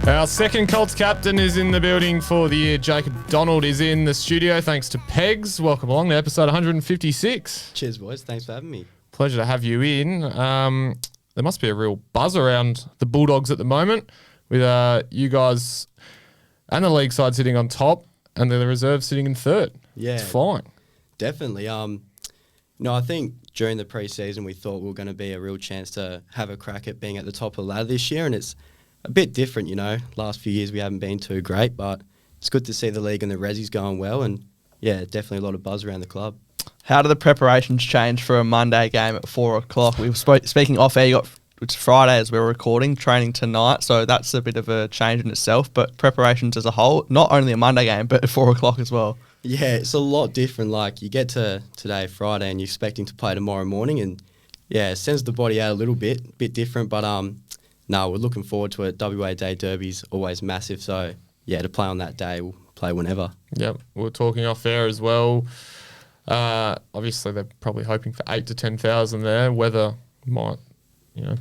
Our second Colts captain is in the building for the year. Jacob Donald is in the studio. Thanks to Pegs. Welcome along to episode 156. Cheers, boys. Thanks for having me. Pleasure to have you in. There must be a real buzz around the Bulldogs at the moment with you guys and the league side sitting on top and the reserve sitting in third. Yeah. It's flying. Definitely. I think during the pre-season we thought we were going to be a real chance to have a crack at being at the top of the ladder this year, and it's a bit different, Last few years we haven't been too great, but it's good to see the league and the Rezzies going well, and yeah, definitely a lot of buzz around the club. How do the preparations change for a Monday game at 4 o'clock? We were speaking off air, it's Friday as we were recording, training tonight, so that's a bit of a change in itself, but preparations as a whole, not only a Monday game, but at 4 o'clock as well. Yeah, it's a lot different. Like, you get to today, Friday, and you're expecting to play tomorrow morning, and yeah, it sends the body out a little bit different, but no, we're looking forward to it. WA Day Derby's always massive, so yeah, to play on that day, we'll play whenever. Yep, we're talking off air as well. Obviously, they're probably hoping for 8 to 10,000 there. Weather might,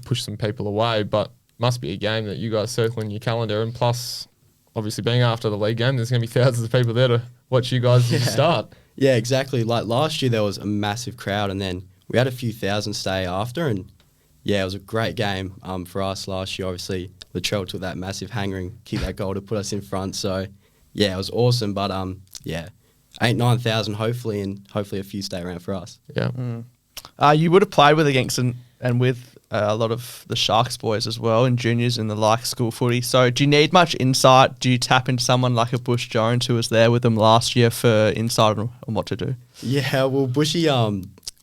push some people away, but must be a game that you guys circle in your calendar. And plus, obviously, being after the league game, there's going to be thousands of people there to watch you guys start. Yeah, exactly. Like last year, there was a massive crowd, and then we had a few thousand stay after, and yeah, it was a great game for us last year. Obviously, Latrell took that massive hanger and kicked that goal to put us in front. So, yeah, it was awesome. But, 8,000-9,000 hopefully, and hopefully a few stay around for us. Yeah. You would have played with against and with a lot of the Sharks boys as well in juniors and the like school footy. So do you need much insight? Do you tap into someone like a Bush Jones who was there with them last year for insight on what to do? Yeah, well, Bushy...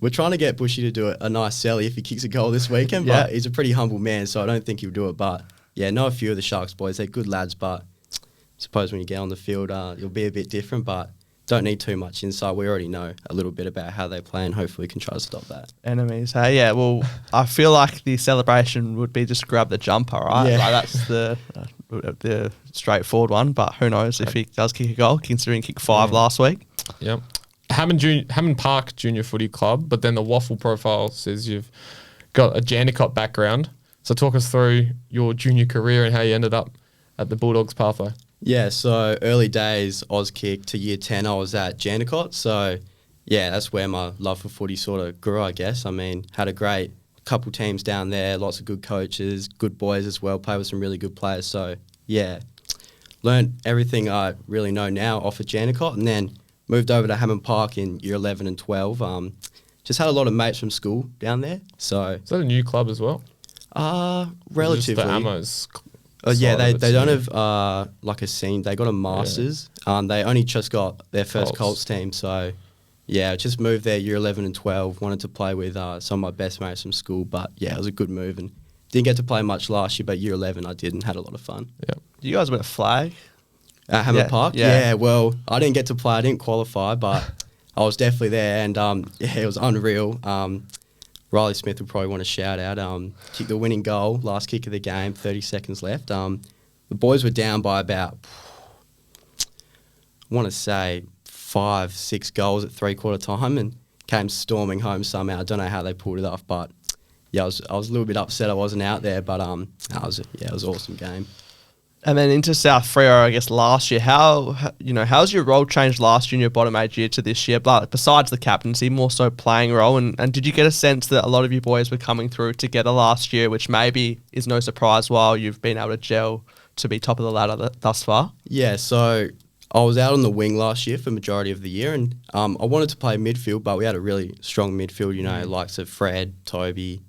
We're trying to get Bushy to do a nice celly if he kicks a goal this weekend, Yeah. but he's a pretty humble man, so I don't think he'll do it. But, yeah, know a few of the Sharks boys. They're good lads, but I suppose when you get on the field, it'll be a bit different, but don't need too much insight. We already know a little bit about how they play, and hopefully we can try to stop that. Enemies, hey? Yeah, well, I feel like the celebration would be just grab the jumper, right? Yeah. Like that's the straightforward one, but who knows if he does kick a goal, considering he kicked 5 last week. Yep. Hammond Park Junior Footy Club, but then the Waffle profile says you've got a Jandakot background. So talk us through your junior career and how you ended up at the Bulldogs pathway. Yeah, so early days, Auskick to year 10, I was at Jandakot. So, yeah, that's where my love for footy sort of grew, I guess. I mean, had a great couple teams down there, lots of good coaches, good boys as well, played with some really good players. So, yeah, learned everything I really know now off at Jandakot, and then moved over to Hammond Park in year 11 and 12. Just had a lot of mates from school down there. So Is that a new club as well? Relatively. Just the Amos. Yeah, they don't have like a scene. They got a Masters. Yeah. They only just got their first Colts team. So, yeah, just moved there year 11 and 12. Wanted to play with some of my best mates from school. But, yeah, it was a good move. And didn't get to play much last year, but year 11 I did and had a lot of fun. Yeah. You guys win a flag? At Hammond Park? Yeah. Yeah, well, I didn't get to play. I didn't qualify, but I was definitely there. And, it was unreal. Riley Smith would probably want to shout out. Kicked the winning goal, last kick of the game, 30 seconds left. The boys were down by about, I want to say, 5-6 goals at three-quarter time and came storming home somehow. I don't know how they pulled it off, but, yeah, I was a little bit upset I wasn't out there, but it was an awesome game. And then into South Freo, I guess, last year. How's your role changed last year in your bottom age year to this year? But besides the captaincy, more so playing role. And did you get a sense that a lot of you boys were coming through together last year, which maybe is no surprise while you've been able to gel to be top of the ladder thus far? Yeah, so I was out on the wing last year for the majority of the year, and I wanted to play midfield, but we had a really strong midfield, likes of Fred, Toby,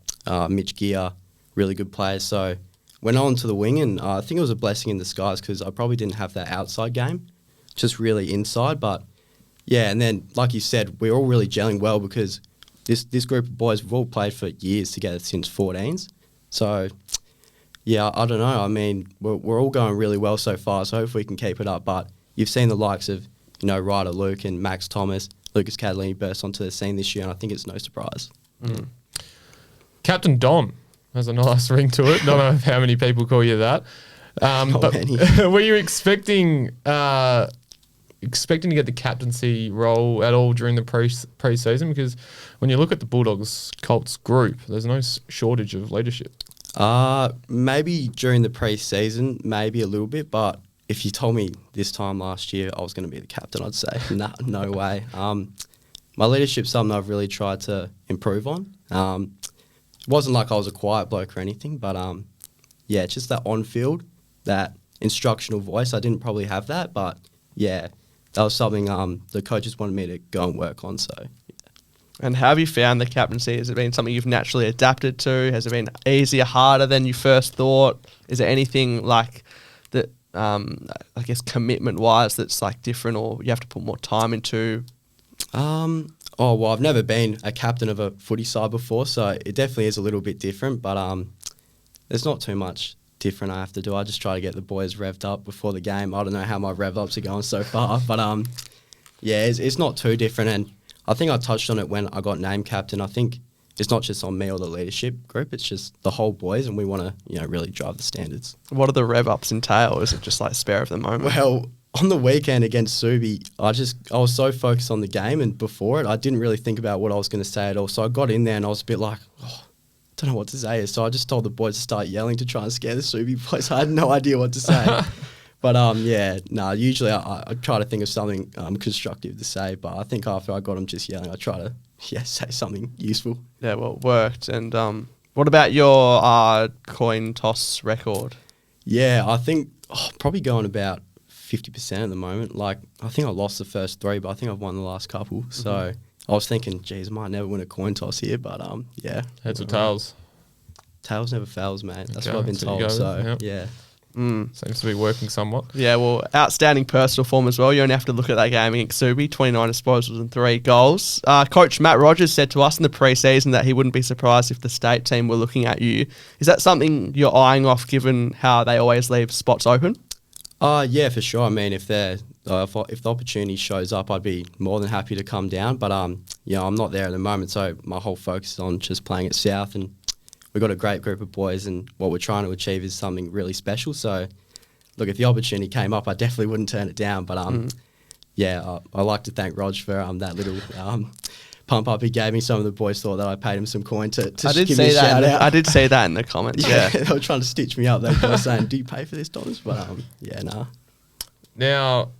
Mitch Gear, really good players. So went on to the wing, and I think it was a blessing in disguise because I probably didn't have that outside game, just really inside. But, yeah, and then, like you said, we're all really gelling well because this group of boys, we've all played for years together since 14s. So, yeah, I don't know. I mean, we're all going really well so far, so hopefully we can keep it up. But you've seen the likes of, Ryder Luke and Max Thomas, Lucas Catalini burst onto the scene this year, and I think it's no surprise. Mm. Captain Dom has a nice ring to it. Don't know how many people call you that. But many. Were you expecting to get the captaincy role at all during the pre-season? Because when you look at the Bulldogs Colts group, there's no shortage of leadership. Maybe during the pre-season, maybe a little bit, but if you told me this time last year I was going to be the captain, I'd say no way. My leadership's something I've really tried to improve on. It wasn't like I was a quiet bloke or anything, but yeah, just that on-field, that instructional voice. I didn't probably have that, but yeah, that was something the coaches wanted me to go and work on. So. And how have you found the captaincy? Has it been something you've naturally adapted to? Has it been easier, harder than you first thought? Is there anything like that, I guess, commitment-wise that's like different or you have to put more time into? Oh, well, I've never been a captain of a footy side before, so it definitely is a little bit different, but there's not too much different I have to do. I just try to get the boys revved up before the game. I don't know how my rev-ups are going so far, but yeah, it's not too different, and I think I touched on it when I got named captain. I think it's not just on me or the leadership group, it's just the whole boys, and we want to, really drive the standards. What do the rev-ups entail? Is it just like spare of the moment? Well, on the weekend against Subi, I was so focused on the game, and before it, I didn't really think about what I was going to say at all. So I got in there and I was a bit like, I don't know what to say. So I just told the boys to start yelling to try and scare the Subi boys. I had no idea what to say. But usually I try to think of something constructive to say. But I think after I got them just yelling, I try to say something useful. Yeah, well, it worked. And what about your coin toss record? Yeah, I think probably going about 50% at the moment. Like, I think I lost the first 3, but I think I've won the last couple. Mm-hmm. So I was thinking, geez, I might never win a coin toss here, but yeah. Heads or tails? Tails never fails, mate. That's Okay, what I've been told. So, yeah. Seems to be working somewhat. Yeah, well, outstanding personal form as well. You only have to look at that game against Subi, 29 disposals and 3 goals. Coach Matt Rogers said to us in the pre-season that he wouldn't be surprised if the state team were looking at you. Is that something you're eyeing off given how they always leave spots open? Yeah, for sure. I mean, if the opportunity shows up, I'd be more than happy to come down. But I'm not there at the moment, so my whole focus is on just playing at South, and we've got a great group of boys, and what we're trying to achieve is something really special. So, look, if the opportunity came up, I definitely wouldn't turn it down. But I'd like to thank Rog for that little pump up he gave me. Some of the boys thought that I paid him some coin to give me a shout out. I did see that in the comments. Yeah, they were trying to stitch me up. They were saying, "Do you pay for this, Donis?" But nah. Now,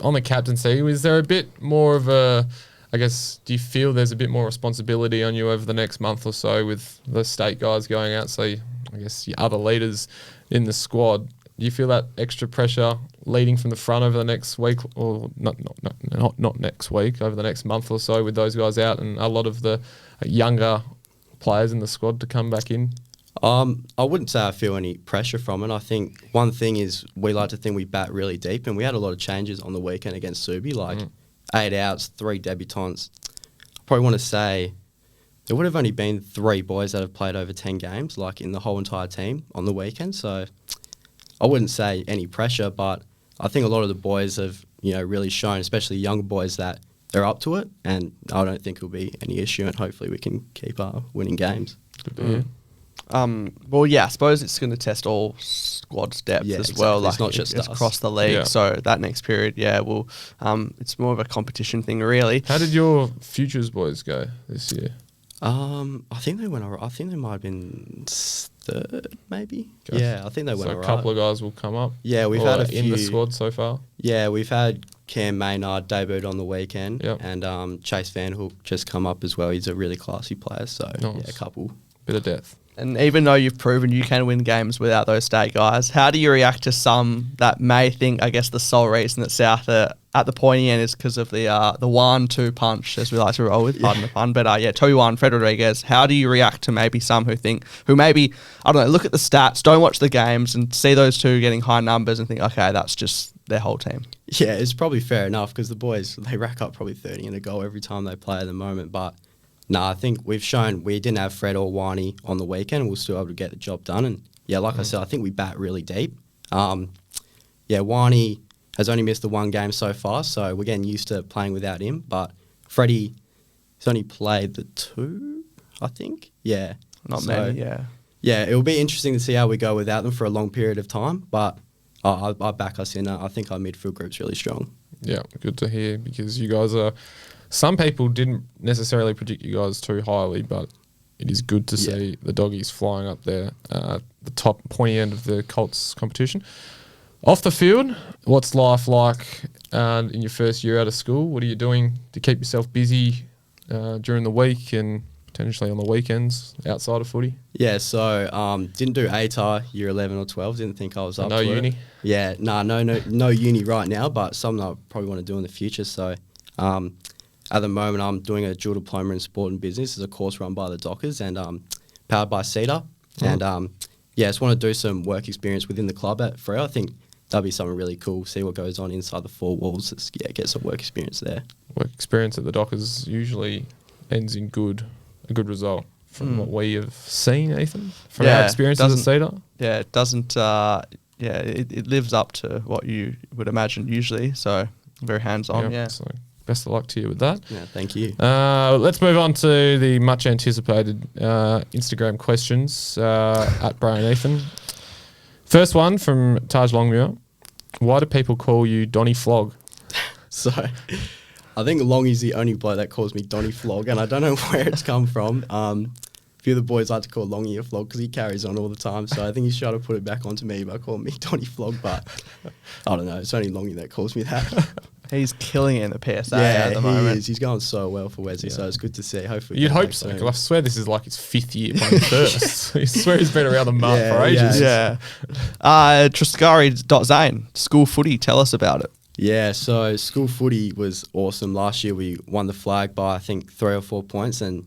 on the captaincy, is there a bit more of a, I guess, do you feel there's a bit more responsibility on you over the next month or so with the state guys going out? So, I guess your other leaders in the squad. Do you feel that extra pressure leading from the front over the next week, or not next week, over the next month or so with those guys out and a lot of the younger players in the squad to come back in? I wouldn't say I feel any pressure from it. I think one thing is we like to think we bat really deep, and we had a lot of changes on the weekend against Subi, like 8 outs, 3 debutants. I probably want to say there would have only been 3 boys that have played over 10 games, like in the whole entire team on the weekend. So I wouldn't say any pressure, but I think a lot of the boys have, really shown, especially younger boys, that they're up to it, and I don't think it'll be any issue, and hopefully we can keep winning games. Well, yeah, I suppose it's going to test all squads' depth as well. Like, it's not just us. Across the league. Yeah. So that next period, it's more of a competition thing, really. How did your futures boys go this year? I think they went alright. I think they might have been 3rd, maybe. Okay. Yeah, I think they went alright. So a couple of guys will come up. Yeah, we've had a few in the squad so far. Yeah, we've had Cam Maynard debuted on the weekend, and Chase Van Hook just come up as well. He's a really classy player, so yeah, a couple. Bit of depth. And even though you've proven you can win games without those state guys, how do you react to some that may think, I guess, the sole reason that South are at the pointy end is because of the Whan-two punch, as we like to roll with, pardon the pun. But Toby Whan, Fred Rodriguez, how do you react to maybe some who maybe, I don't know, look at the stats, don't watch the games and see those two getting high numbers and think, okay, that's just their whole team? Yeah, it's probably fair enough because the boys, they rack up probably 30 and a goal every time they play at the moment, but no, I think we've shown we didn't have Fred or Wani on the weekend, and we'll still able to get the job done. And yeah, like I said, I think we bat really deep. Wani has only missed the 1 game so far, so we're getting used to playing without him. But Freddie, he's only played the 2, I think. Yeah. Not many, yeah. Yeah, it'll be interesting to see how we go without them for a long period of time, but I back us in. I think our midfield group's really strong. Yeah, good to hear, because you guys are... Some people didn't necessarily predict you guys too highly, but it is good to see the doggies flying up there, the top pointy end of the Colts competition. Off the field, what's life like in your first year out of school? What are you doing to keep yourself busy during the week and potentially on the weekends outside of footy? Yeah, so didn't do ATAR year 11 or 12. Didn't think I was up No to uni? it. Yeah, no uni right now, but something I probably want to do in the future. So at the moment, I'm doing a dual diploma in sport and business. It's a course run by the Dockers and powered by Cedar. And just want to do some work experience within the club at Freo. I think that'd be something really cool. See what goes on inside the four walls. Get some work experience there. Work experience at the Dockers usually ends in a good result from what we have seen, Ethan, from our experiences at Cedar. Yeah, it doesn't. It lives up to what you would imagine usually. So very hands on. Yeah. So best of luck to you with that. Yeah, thank you. Let's move on to the much anticipated Instagram questions at Bray Ethan. First one from Taj Longmuir. Why do people call you Donny Flog? So I think Longy's the only bloke that calls me Donny Flog, and I don't know where it's come from. A few of the boys like to call Longy a flog because he carries on all the time, so I think he's trying to put it back onto me by calling me Donny Flog, but I don't know. It's only Longy that calls me that. He's killing it in the PSA at the moment. He is. He's going so well for Wesley, so it's good to see. Hopefully, You'd hope so. 'Cause I swear this is like his 5th year playing first. I swear he's been around the mark for ages. Yeah. Trascari.Zane, school footy. Tell us about it. Yeah, so school footy was awesome. Last year we won the flag by I think 3 or 4 points, and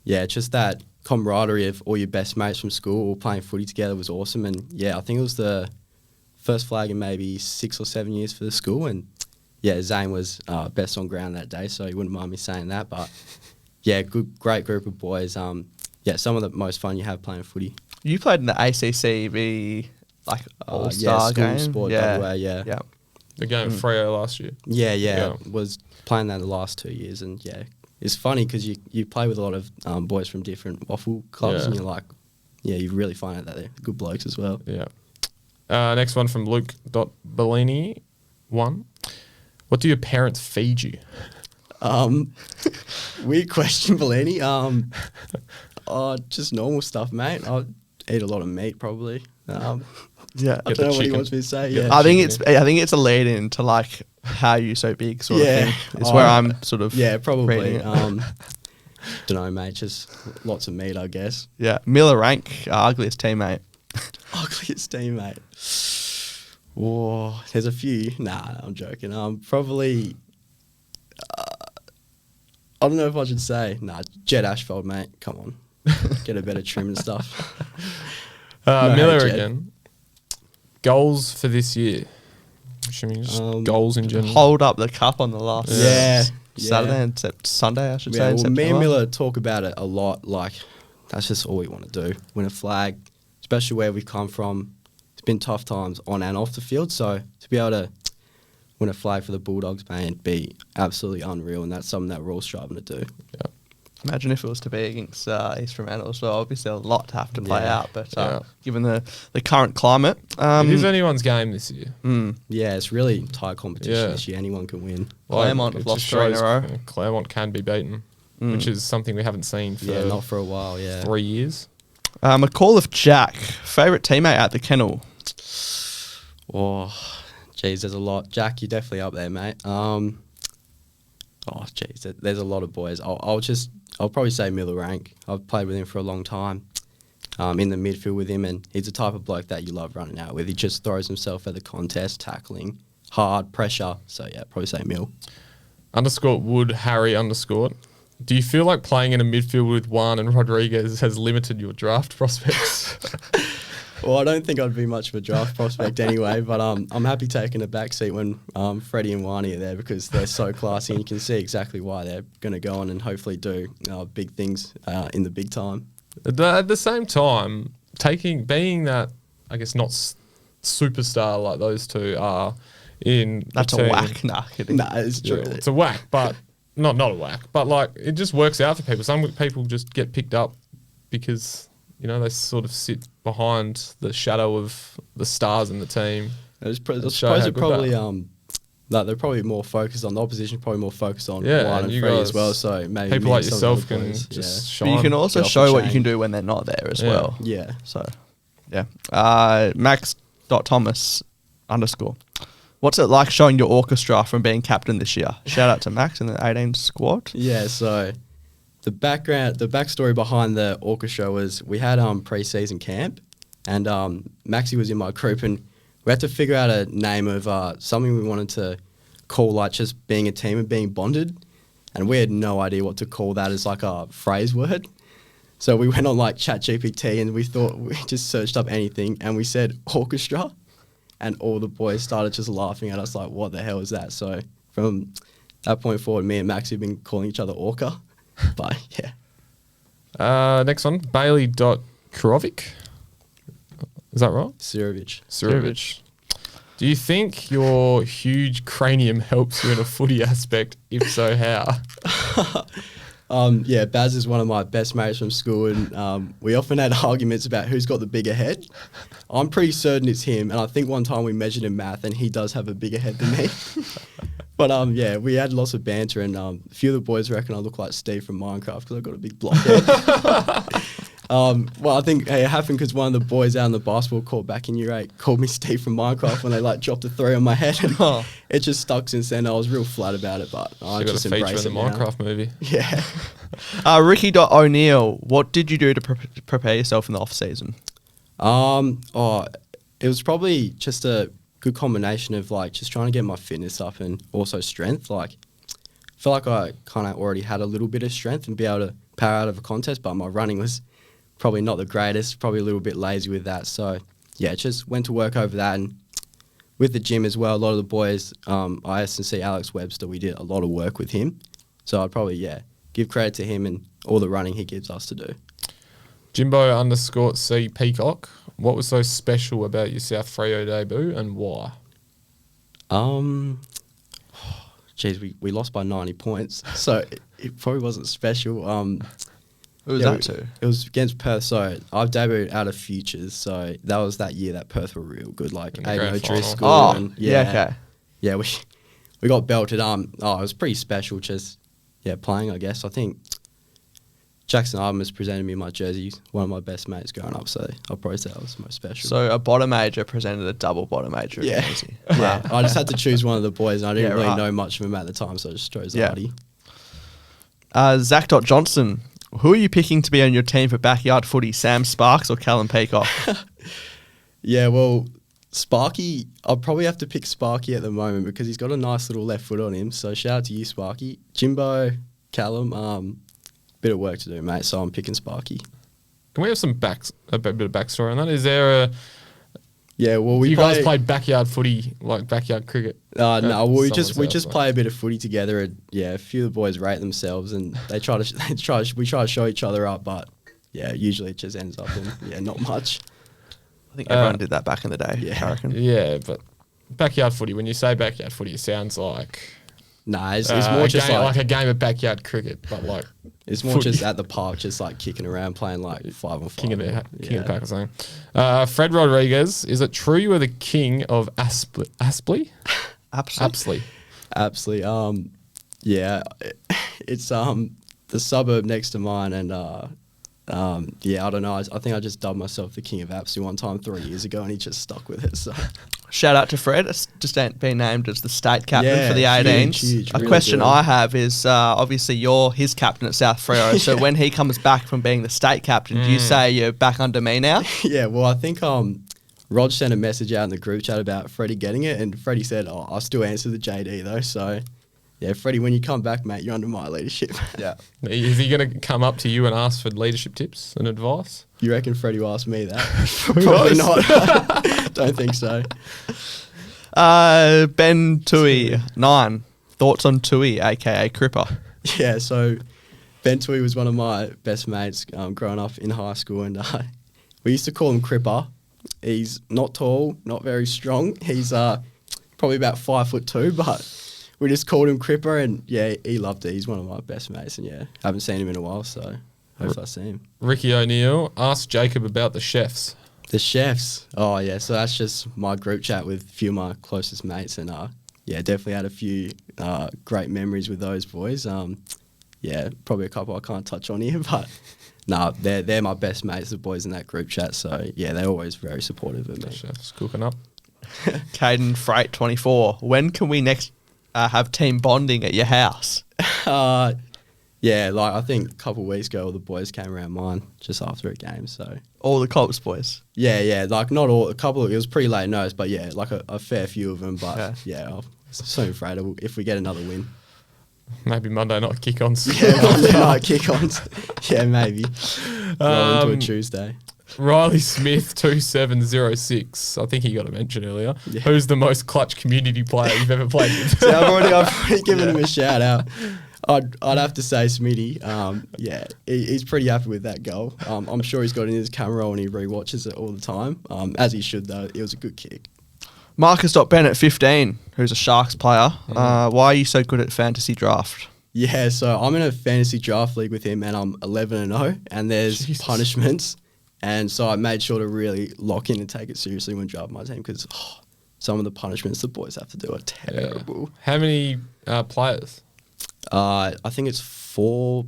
just that camaraderie of all your best mates from school all playing footy together was awesome. And I think it was the first flag in maybe 6 or 7 years for the school, and Zane was best on ground that day, so you wouldn't mind me saying that. But great group of boys. Some of the most fun you have playing footy. You played in the ACCB All-Star game. Sport WA, yeah. The game of Freo last year. Yeah. Was playing that in the last 2 years, and it's funny because you play with a lot of boys from different waffle clubs, and you're like, you really find out that they're good blokes as well. Yeah. Next one from Luke.Bellini. 1. What do your parents feed you? Weird question, Bellini. Just normal stuff, mate. I eat a lot of meat, probably. I don't know what he wants me to say. I think it's a lead in to like how are you so big sort of thing. It's where I'm sort of probably. Don't know, mate. Just lots of meat, I guess. Yeah, Miller Rank, ugliest teammate. Ugliest teammate. Whoa, there's a few. Nah, I'm joking. Probably. I don't know if I should say. Nah, Jed Ashford, mate. Come on, get a better trim and stuff. Miller again. Goals for this year. Assuming just goals in general. Hold up the cup on the last Saturday and Sunday, I should say. Well, me and Miller talk about it a lot. Like, that's just all we want to do. Win a flag, especially where we've come from. It's been tough times on and off the field. So to be able to win a flag for the Bulldogs, man, it'd be absolutely unreal. And that's something that we're all striving to do. Yeah. Imagine if it was to be against East Fremantle as well. Obviously, a lot to have to play out, but given the current climate, it is anyone's game this year. Yeah, it's really tight competition this year. Anyone can win. Claremont have lost 3 in a row. Claremont can be beaten, which is something we haven't seen for not for a while. 3 years. A call of Jack, favourite teammate at the kennel. Oh, geez, there's a lot. Jack, you're definitely up there, mate. There's a lot of boys. I'll probably say Miller Rank. I've played with him for a long time. In the midfield with him, and he's the type of bloke that you love running out with. He just throws himself at the contest, tackling, hard, pressure. So, probably say Mill. _Wood Harry _ Do you feel like playing in a midfield with Juan and Rodriguez has limited your draft prospects? Well, I don't think I'd be much of a draft prospect anyway, but I'm happy taking a back seat when Freddie and Whan are there because they're so classy and you can see exactly why they're going to go on and hopefully do big things in the big time. At the same time, being that, I guess, not superstar like those two are in That's the team. A whack. Nah, it's true. Yeah, it's a whack, but not a whack. But like it just works out for people. Some people just get picked up because they sort of sit behind the shadow of the stars in the team. I suppose it probably like they're probably more focused on the opposition, probably more focused on Yeah, Whan and and you Free as guys- well. So maybe People me like and some of yourself the other can boys, just But you shine. can also Get off show the what you chain. can do when they're not there as Yeah. well. yeah. So, yeah. Max.Thomas _. What's it like showing your orchestra from being captain this year? Shout out to Max and the 18 squad. Yeah, so the backstory behind the orchestra was we had pre-season camp, and Maxi was in my group, and we had to figure out a name of something we wanted to call like just being a team and being bonded, and we had no idea what to call that as like a phrase word. So we went on like ChatGPT and we just searched up anything, and we said orchestra, and all the boys started just laughing at us like, what the hell is that? So from that point forward, me and Max have been calling each other Orca. But yeah, Next one, Bailey.Kurovic. Is that right? Sirovic. Do you think your huge cranium helps you in a footy aspect? If so, how? Yeah, Baz is one of my best mates from school, and we often had arguments about who's got the bigger head. I'm pretty certain it's him, and I think one time we measured in math, and he does have a bigger head than me. But yeah, we had lots of banter, and a few of the boys reckon I look like Steve from Minecraft because I've got a big block head. Well, I think it happened because one of the boys out on the basketball court back in year 8 called me Steve from Minecraft when they like dropped a 3 on my head, and it just stuck since then. I was real flat about it, but I You got just a feature embrace in the it now. Minecraft movie. Yeah. Ricky.O'Neill, what did you do to prepare yourself in the off season? It was probably just a good combination of like just trying to get my fitness up and also strength. Like, I feel like I kind of already had a little bit of strength and be able to power out of a contest, but my running was probably not the greatest, probably a little bit lazy with that. So yeah, just went to work over that, and with the gym as well, a lot of the boys, IS&C Alex Webster, we did a lot of work with him. So I'd probably, give credit to him and all the running he gives us to do. Jimbo_C Peacock. What was so special about your South Freo debut and why? Geez, we lost by 90 points, so it probably wasn't special. Who was that to? It was against Perth. So I've debuted out of Futures, so that was that year that Perth were real good, like In the Aiden grand final. O'Driscoll. Oh, and okay. Yeah, we got belted. It was pretty special, just playing. I guess I think Jackson Armas presented me my jersey, one of my best mates growing up. So I'll probably say that was most special. So a bottom major presented a double bottom major. yeah, Easy. yeah. I just had to choose one of the boys, and I didn't Yeah, really right. know much of him at the time, so I just chose Yeah. Artie. Zach.Johnson, who are you picking to be on your team for backyard footy? Sam Sparks or Callum Peacock? Yeah, well, Sparky, I'll probably have to pick Sparky at the moment because he's got a nice little left foot on him. So shout out to you, Sparky. Jimbo, Callum, bit of work to do, mate. So I'm picking Sparky. Can we have a bit of backstory on that? Is there a... Yeah, well, we you guys played backyard footy, like backyard cricket? No, well, we just someone's house, play a bit of footy together, and a few of the boys rate themselves, and we try to show each other up, but usually it just ends up in not much. I think everyone did that back in the day. Yeah. I reckon. Yeah, but backyard footy, when you say backyard footy, it sounds like... Nah, it's more just like a game of backyard cricket, but like... It's more footy. just at the park, just like kicking around, playing like 5-on-5. King of the Pack or something. Fred Rodriguez, is it true you are the king of Apsley? Absolutely. Apsley. Yeah, it's the suburb next to mine, and I don't know. I think I just dubbed myself the King of Apsley one time 3 years ago, and he just stuck with it. So Shout out to Fred. It's just been named as the state captain for the huge, 18s. huge, A really question good. I have is obviously you're his captain at South Freo. So when he comes back from being the state captain, do you say you're back under me now? yeah, well, I think Rod sent a message out in the group chat about Freddie getting it, and Freddie said, I'll still answer the JD though. So yeah, Freddie, when you come back, mate, you're under my leadership. Yeah. Is he going to come up to you and ask for leadership tips and advice? You reckon Freddie will ask me that? Probably not. Don't think so. Ben Tui, 9. Thoughts on Tui, aka Cripper? Yeah, so Ben Tui was one of my best mates growing up in high school, and we used to call him Cripper. He's not tall, not very strong. He's probably about 5'2", but we just called him Cripper, and he loved it. He's one of my best mates, and haven't seen him in a while, so hopefully I see him. Ricky O'Neill, ask Jacob about the chefs. The chefs. Oh, yeah, so that's just my group chat with a few of my closest mates, and yeah, definitely had a few great memories with those boys. Yeah, probably a couple I can't touch on here, but no, they're my best mates, the boys in that group chat. So yeah, they're always very supportive of me. Chef's cooking up. Caden Freight 24. When can we next have team bonding at your house? Yeah, like I think a couple of weeks ago, all the boys came around mine just after a game. So All the Colts boys. yeah, like not all, a couple of, it was pretty late notice, but yeah, like a fair few of them. But yeah, I'm so afraid if we get another win. Maybe Monday night kick-ons. Yeah, Monday night kick-ons. Yeah, maybe. Roll into a Tuesday. Riley Smith 2706. I think he got a mention earlier. Yeah. Who's the most clutch community player you've ever played with? So I've already given him a shout out. I'd have to say Smitty. Yeah, he's pretty happy with that goal. I'm sure he's got it in his camera roll and he rewatches it all the time. As he should though. It was a good kick. Marcus.Bennett 15, who's a Sharks player. Why are you so good at fantasy draft? Yeah, so I'm in a fantasy draft league with him and I'm 11-0 and there's Jesus. punishments. And so I made sure to really lock in and take it seriously when drafting my team because some of the punishments the boys have to do are terrible. How many players? I think it's four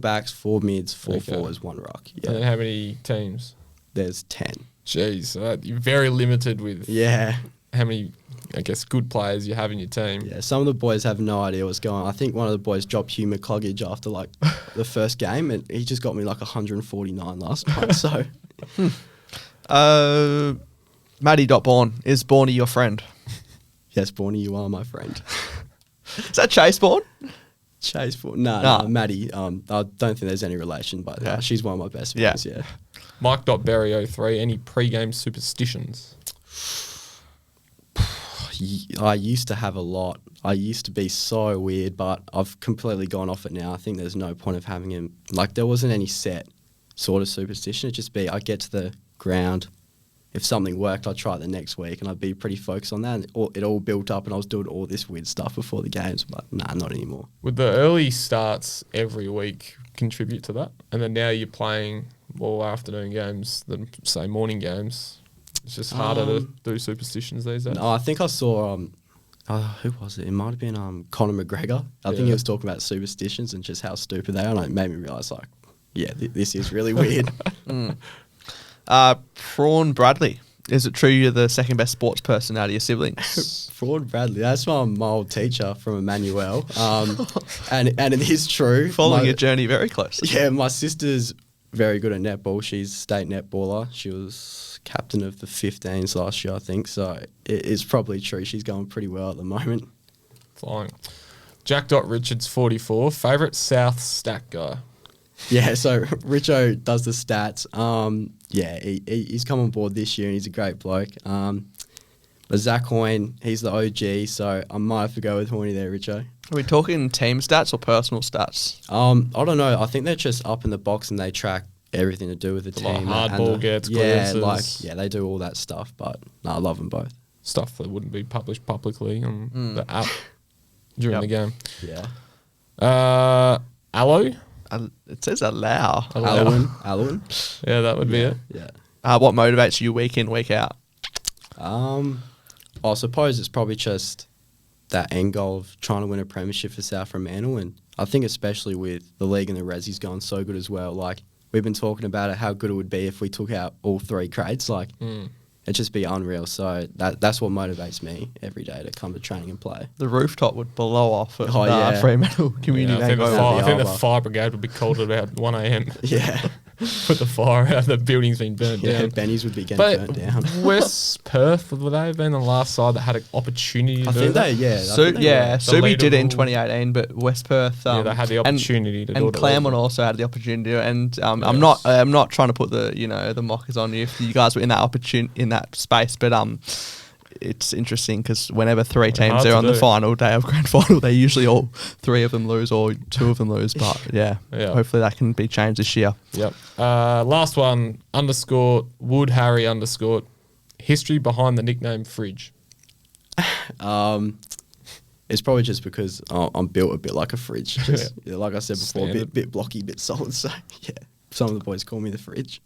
backs, 4 mids, 4 Okay. forwards, 1 ruck. And then Yeah, how many teams? there's 10. Jeez, you're very limited with Yeah. how many, I guess, good players you have in your team. Yeah, some of the boys have no idea what's going on. I think one of the boys dropped Hugh McCluggage after like the first game and he just got me like 149 last night. So Maddie.Born. Is Borny your friend? yes, Borny, you are my friend. Is that Chase Born? Chase for Nah. no, Maddie. I don't think there's any relation, but Yeah. she's one of my best Yeah. friends. Yeah. Mike.Berry03, any pre-game superstitions? I used to have a lot. I used to be so weird, but I've completely gone off it now. I think there's no point of having him. Like there wasn't any set sort of superstition. It'd just be I get to the ground. If something worked, I'd try it the next week, and I'd be pretty focused on that. And it all built up, and I was doing all this weird stuff before the games. But nah, not anymore. Would the early starts every week contribute to that? And then now you're playing more afternoon games than, say, morning games. It's just harder to do superstitions these days. No, I think I saw who was it? It might have been Conor McGregor. I think he Yeah. was talking about superstitions and just how stupid they are, and it made me realise like, yeah, this is really weird. Prawn Bradley. Is it true you're the second best sports person out of your siblings? Fraud Bradley, that's my old teacher from Emmanuel, and it is true. Following My- your journey very closely. Yeah, my sister's very good at netball. She's state netballer. She was captain of the 15s last year, I think. So it is probably true. She's going pretty well at the moment. Flying. Jack.Richards44, favourite South stack guy? Yeah, so Richo does the stats. Yeah, he's come on board this year and he's a great bloke. But Zach Hoyne, he's the OG, so I might have to go with Horny there, Richo. Are we talking team stats or personal stats? I don't know. I think they're just up in the box and they track everything to do with the Like team. hard and ball the- gets, yeah, clearances. they do all that stuff. But no, I love them both. Stuff that wouldn't be published publicly on the app during the game. Yeah. Aloe? It says allow. Alwyn. Yeah, that would be it. Yeah. What motivates you week in, week out? I suppose it's probably just that end goal of trying to win a premiership for South Fremantle, and I think especially with the league and the Resi's going so good as well. Like we've been talking about it, how good it would be if we took out all 3 grades. Like it'd just be unreal. So that's what motivates me every day to come to training and play. The rooftop would blow off at Oh, yeah. Fremantle Community Yeah, I think, Bank. I think the over. fire brigade would be called at about 1 a.m. Yeah. Put the fire out. The building's been burnt Yeah, down. Benny's would be getting But burnt down. West Perth, would they have been the last side that had an opportunity to I do think that? they, yeah. I So think they yeah, were. Subi did it in leaderable- 2018, but West Perth. Yeah, they had the opportunity to do it. and at Claremont level. also had the opportunity. And I'm Yes. not trying to put the mockers on you if you guys were in that space, but it's interesting because whenever 3 teams hard are to on the do. final day of grand final, they usually all 3 of them lose or 2 of them lose. But yeah, Yeah. hopefully that can be changed this year. Yep. Last one, _Wood Harry _ history behind the nickname Fridge. It's probably just because I'm built a bit like a fridge. Just, Yeah. like I said before, Standard. bit blocky, bit solid. So yeah, some of the boys call me the fridge.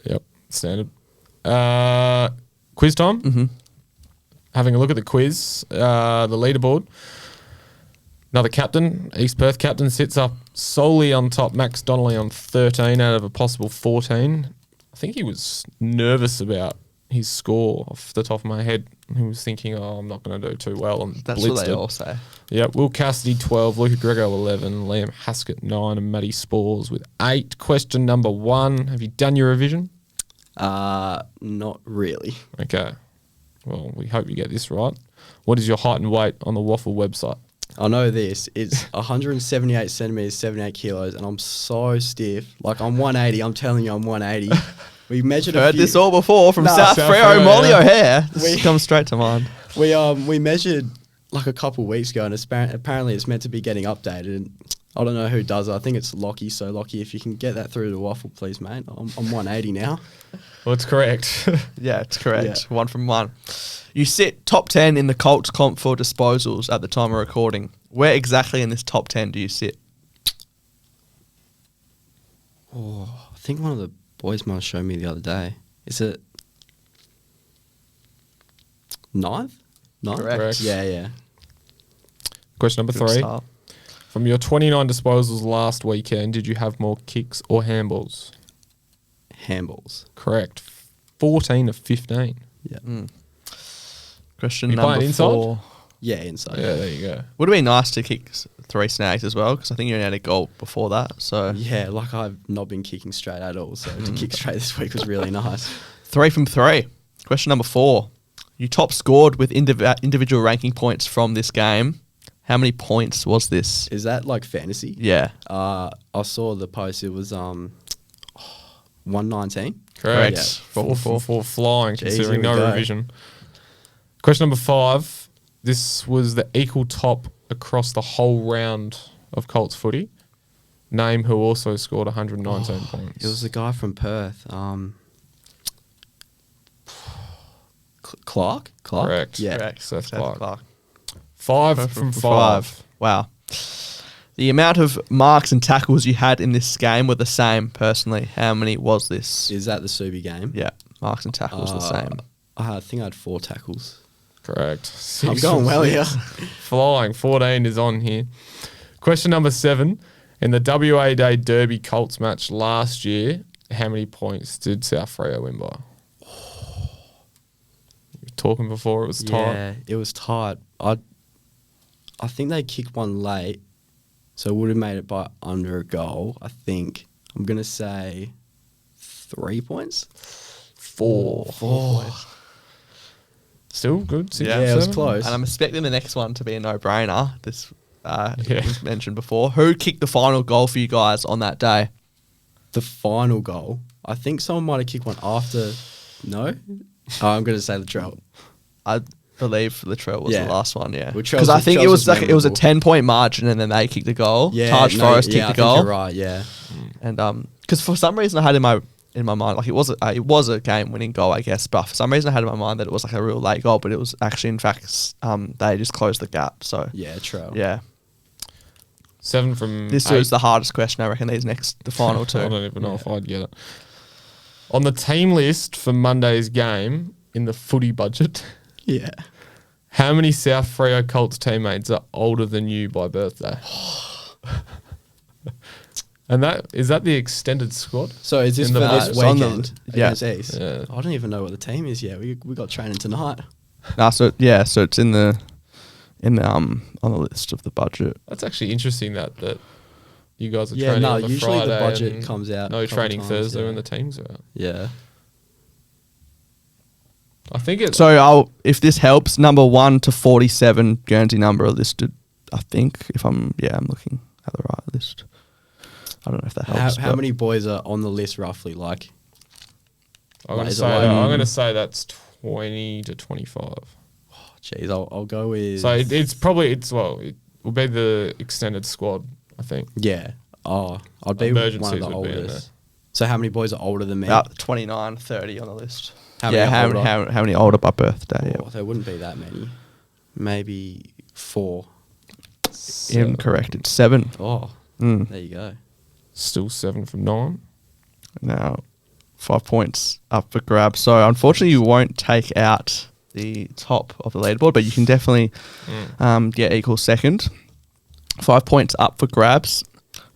Yep, standard. Quiz time. having a look at the quiz, the leaderboard. Another captain, East Perth captain, sits up solely on top. Max Donnelly on 13 out of a possible 14. I think he was nervous about his score off the top of my head. He was thinking, I'm not going to do too well. And That's blitzed what they it. all say. Yep, Will Cassidy 12, Luca Grego 11, Liam Haskett 9, and Matty Spores with 8. Question number 1. Have you done your revision? Not really. Okay. Well, we hope you get this right. What is your height and weight on the Waffle website? I know this. It's 178 centimeters, 78 kilos, and I'm so stiff. Like, I'm 180. I'm telling you, I'm 180. We measured Heard this all before from South South Freo, Freo, Molly yeah. O'Hare. This We- comes straight to mind. We measured like a couple weeks ago, and apparently it's meant to be getting updated. And I don't know who does it. I think it's Lockie. So Lockie, if you can get that through to Waffle, please, mate. I'm 180 now. Well, it's correct. Yeah, it's correct. Yeah. 1 from 1. You sit top 10 in the Colts comp for disposals at the time of recording. Where exactly in this top 10 do you sit? Oh, I think one of the boys might have shown me the other day. Is it ninth? Correct. Yeah. Question number Good 3. start. From your 29 disposals last weekend, did you have more kicks or handballs? Handballs. Correct. 14 of 15. Yeah. Question You number playing inside? 4. Yeah, inside. Yeah, there you go. Would have been nice to kick 3 snags as well, because I think you only had a goal before that. So Yeah, like I've not been kicking straight at all, so to kick straight this week was really nice. 3 from 3. Question number 4. You top scored with individual ranking points from this game. How many points was this? Is that like fantasy? Yeah. I saw the post. It was 119. Correct. Yeah. 4 from 4 flying, Jeez, considering here we no go. revision. Question number 5. This was the equal top across the whole round of Colts footy. Name who also scored 119 points. It was the guy from Perth. Clark? Correct. Yeah. Correct. Seth Seth Clark. 5 from 5. Wow. The amount of marks and tackles you had in this game were the same, personally. How many was this? Is that the Subi game? Yeah, marks and tackles the same. I think I had 4 tackles. Correct. I'm 6 going from well here. 6. Flying. 14 is on here. Question number 7. In the WA Day Derby Colts match last year, how many points did South Freo win by? You were talking before it was tight. Yeah, it was tight. I think they kicked one late, so it would have made it by under a goal. I think. I'm going to say 3 points. 4. 4. Still good. 6 Yeah, from it was 7? close. And I'm expecting the next one to be a no-brainer. This Yeah. was mentioned before. Who kicked the final goal for you guys on that day? The final goal. I think someone might have kicked one after. No? Oh, I'm going to say Latrell. I believe Latrell was Yeah. the last one. Yeah, Well, Trell's- because I think it Trell's was was like it was a memorable. 10-point margin, and then they kicked the goal. Yeah, Taj Forrest yeah, kicked I the think goal. you're right, yeah. And because for some reason I had in my mind like it was a game winning goal, I guess, but for some reason I had in my mind that it was like a real late goal, but it was actually in fact they just closed the gap. So Yeah, Trell. yeah, 7 from this 8. was the hardest question I reckon. The final two. I don't even know if I'd get it. On the team list for Monday's game in the footy budget, Yeah. how many South Freo Colts teammates are older than you by birthday? And is that the extended squad? So is this In for the this budget. It's on the- weekend yeah. against East? Yeah. I don't even know what the team is yet. We got training tonight. So it's in the on the list of the budget. That's actually interesting that you guys are Yeah, training no, on the usually the Friday budget and comes out a No couple training times, Thursday yeah. when the teams are out. Yeah. I think it's So if this helps, number 1 to 47 Guernsey number are listed. I think I'm looking at the right list. I don't know if that helps. How but- many boys are on the list roughly? Like, I'm going to is it say like- I'm going to say that's 20 to 25. geez, I'll go with. So it will be the extended squad, I think. Yeah. Oh, I'd be one Emergencies of the would be in oldest. So how many boys are older than me? About 29, 30 on the list. How many are older? how many older by birthday? Oh, there wouldn't be that many. Maybe 4. Yeah. Incorrect. It's 7. Oh, Mm. there you go. Still 7 from 9. Now, 5 points up for grabs. So unfortunately, you won't take out the top of the leaderboard, but you can definitely get equal second. 5 points up for grabs.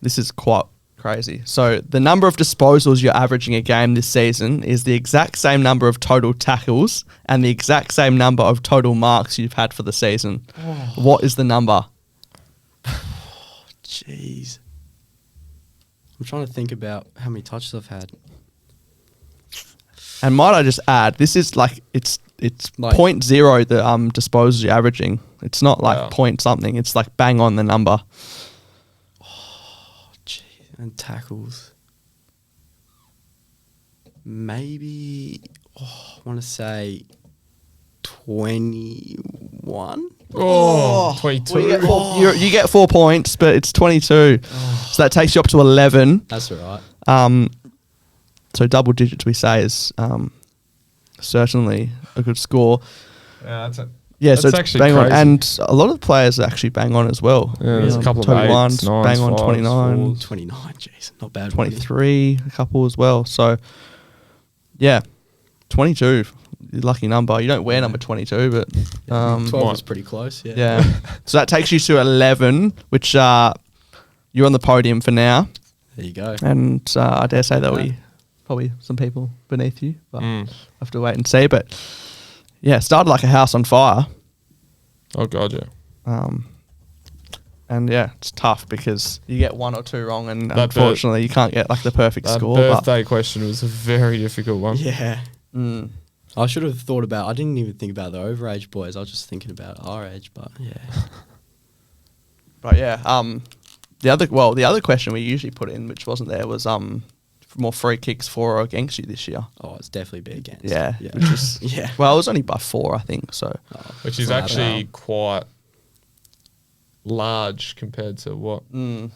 This is quite crazy. So the number of disposals you're averaging a game this season is the exact same number of total tackles and the exact same number of total marks you've had for the season. What is the number? Jeez. I'm trying to think about how many touches I've had. And might I just add, this is like it's Like- 0.0 the disposals you're averaging. It's not like Wow. point something. It's like bang on the number. Jeez. And tackles. Maybe, I want to say 21. Oh, 22. You get 4 points, but it's 22. So that takes you up to 11. That's all right. So double digits, we say, is certainly a good score. Yeah, that's it. Yeah, That's so it's actually bang on. crazy. And a lot of the players actually bang on as well. Yeah, there's a couple of 21s, eights, nines, bang on fives, 29, fours. 29, jeez. Not bad. 23, a couple as well. So, yeah, 22, lucky number. You don't wear number 22, but 12 Might. was pretty close, yeah. yeah. So that takes you to 11, which you're on the podium for now. There you go. And I dare say there'll Okay. be probably some people beneath you, but Mm. have to wait and see. But yeah, started like a house on fire. Oh, God, yeah. And yeah, it's tough because you get one or two wrong, and That unfortunately, you can't get like the perfect That score. birthday question was a very difficult one. Yeah. But, I should have thought about, I didn't even think about the overage boys. I was just thinking about our age, but yeah. but yeah, the other question we usually put in, which wasn't there, was more free kicks for or against you this year. Oh, it's definitely be against. Yeah, Yeah. which is Yeah. well, it was only by 4, I think. So Oh, Which is not actually bad. quite large compared to what mm,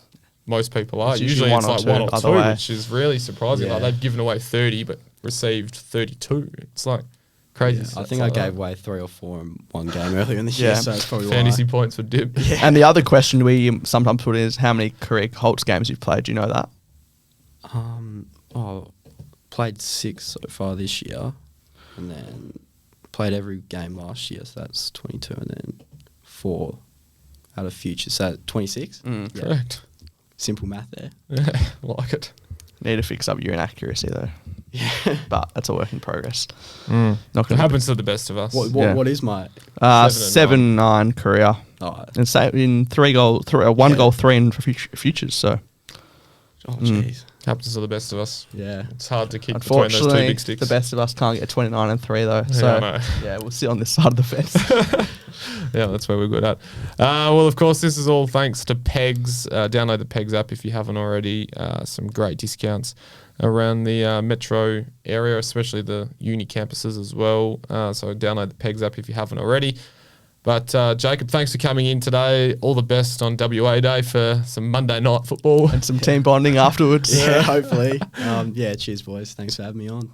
most people are. It's usually Usually it's one or like two, 1 or other 2, way. which is really surprising. Like Yeah. they've given away 30 but received 32. It's like crazy. Yeah, I stats think I like gave that. away 3 or 4 in one game earlier in the Yeah. year, so it's probably Fantasy why. points for dip. Yeah. and the other question we sometimes put in is how many career Colts games you've played. Do you know that? Played 6 so far this year, and then played every game last year, so that's 22, and then 4 out of future, so 26. Yeah. Correct. Simple math there. Yeah, like it. Need to fix up your inaccuracy though, Yeah. but that's a work in progress. Mm. Not It gonna happens to the best of us. Yeah. What is my? 7-9 career. Oh, And say in 1 Yeah. goal, 3 in futures. So jeez. Happens to the best of us. Yeah. It's hard to kick between those two unfortunately, big sticks. the best of us can't get 29 and 3 though. Yeah, So I know. yeah, we'll sit on this side of the fence. Yeah, that's where we're good at. Well, of course, this is all thanks to Pegs. Download the Pegs app if you haven't already. Some great discounts around the metro area, especially the uni campuses as well. So download the Pegs app if you haven't already. But Jacob, thanks for coming in today. All the best on WA Day for some Monday night football. And some team bonding afterwards. Yeah, hopefully. Yeah, cheers, boys. Thanks for having me on.